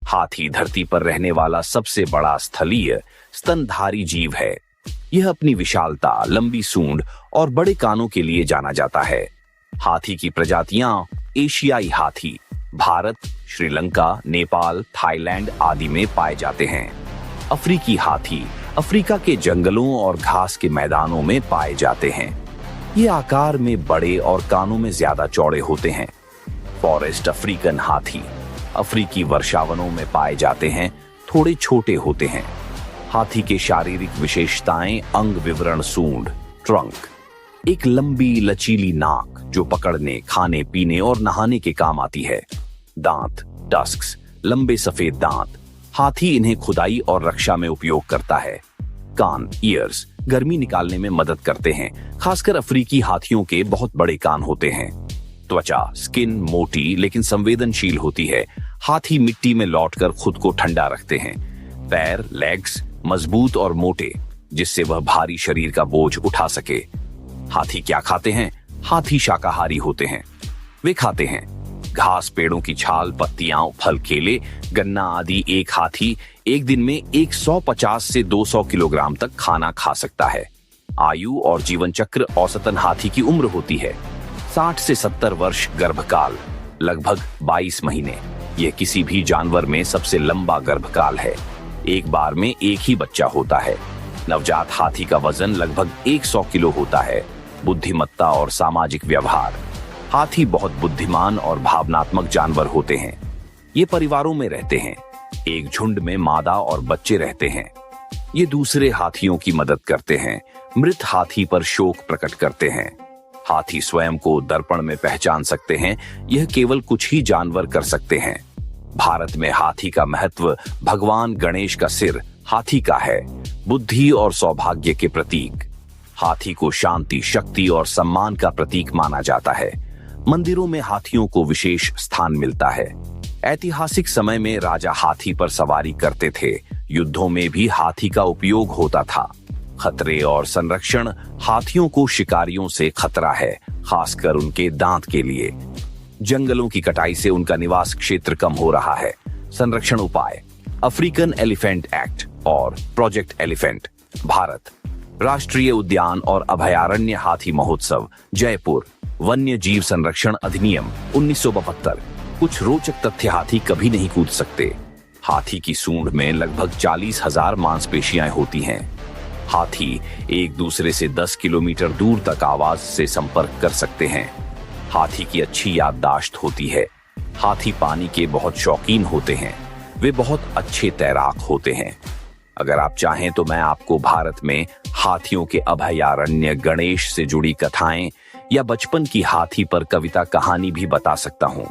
हाथी धरती पर रहने वाला सबसे बड़ा स्थलीय स्तनधारी जीव है। यह अपनी विशालता, लंबी सूंड और बड़े कानों के लिए जाना जाता है। हाथी की प्रजातियां एशियाई हाथी भारत, श्रीलंका, नेपाल, थाईलैंड आदि में पाए जाते हैं। अफ्रीकी हाथी अफ्रीका के जंगलों और घास के मैदानों में पाए जाते हैं। ये आकार में बड़े और कानों में ज्यादा चौड़े होते हैं। फॉरेस्ट अफ्रीकन हाथी अफ्रीकी वर्षावनों में पाए जाते हैं, थोड़े छोटे होते हैं। हाथी के शारीरिक विशेषताएं अंग विवरण सूंड ट्रंक, एक लंबी लचीली नाक जो पकड़ने, खाने पीने और नहाने के काम आती है। दांत टस्क्स, लंबे सफेद दांत, हाथी इन्हें खुदाई और रक्षा में उपयोग करता है। कान ईयर्स, गर्मी निकालने में मदद करते हैं। खासकर अफ्रीकी हाथियों के बहुत बड़े कान होते हैं। त्वचा स्किन मोटी लेकिन संवेदनशील होती है। हाथी मिट्टी में लौटकर खुद को ठंडा रखते हैं। पैर लेग्स मजबूत और मोटे, जिससे वह भारी शरीर का बोझ उठा सके। हाथी क्या खाते हैं? हाथी शाकाहारी होते हैं। वे खाते हैं घास, पेड़ों की छाल, पत्तियां, फल, केले, गन्ना आदि। एक हाथी एक दिन में 150 से 200 किलोग्राम तक खाना खा सकता है। आयु और जीवन चक्र औसतन हाथी की उम्र होती है 60 से 70 वर्ष। गर्भकाल लगभग 22 महीने। यह किसी भी जानवर में सबसे लंबा गर्भकाल है। एक बार में एक ही बच्चा होता है। नवजात हाथी का वजन लगभग 100 किलो होता है। बुद्धिमत्ता और सामाजिक व्यवहार, हाथी बहुत बुद्धिमान और भावनात्मक जानवर होते हैं। ये परिवारों में रहते हैं। एक झुंड में मादा और बच्चे रहते हैं। ये दूसरे हाथियों की मदद करते हैं। मृत हाथी पर शोक प्रकट करते हैं। हाथी स्वयं को दर्पण में पहचान सकते हैं। यह केवल कुछ ही जानवर कर सकते हैं। भारत में हाथी का महत्व भगवान गणेश का सिर हाथी का है, बुद्धि और सौभाग्य के प्रतीक। हाथी को शांति, शक्ति और सम्मान का प्रतीक माना जाता है। मंदिरों में हाथियों को विशेष स्थान मिलता है। ऐतिहासिक समय में राजा हाथी पर सवारी करते थे। युद्धों में भी हाथी का उपयोग होता था। खतरे और संरक्षण, हाथियों को शिकारियों से खतरा है, खासकर उनके दांत के लिए। जंगलों की कटाई से उनका निवास क्षेत्र कम हो रहा है। संरक्षण उपाय, अफ्रीकन एलिफेंट एक्ट और प्रोजेक्ट एलिफेंट। भारत राष्ट्रीय उद्यान और अभयारण्य हाथी महोत्सव, जयपुर। वन्य जीव संरक्षण अधिनियम 1972। कुछ रोचक तथ्य, हाथी कभी नहीं कूद सकते। हाथी की सूंड में लगभग 40,000 मांसपेशियां होती हैं। हाथी एक दूसरे से 10 किलोमीटर दूर तक आवाज से संपर्क कर सकते हैं। हाथी की अच्छी याददाश्त होती है। हाथी पानी के बहुत शौकीन होते हैं। वे बहुत अच्छे तैराक होते हैं। अगर आप चाहें तो मैं आपको भारत में हाथियों के अभयारण्य, गणेश से जुड़ी कथाएं या बचपन की हाथी पर कविता कहानी भी बता सकता हूं।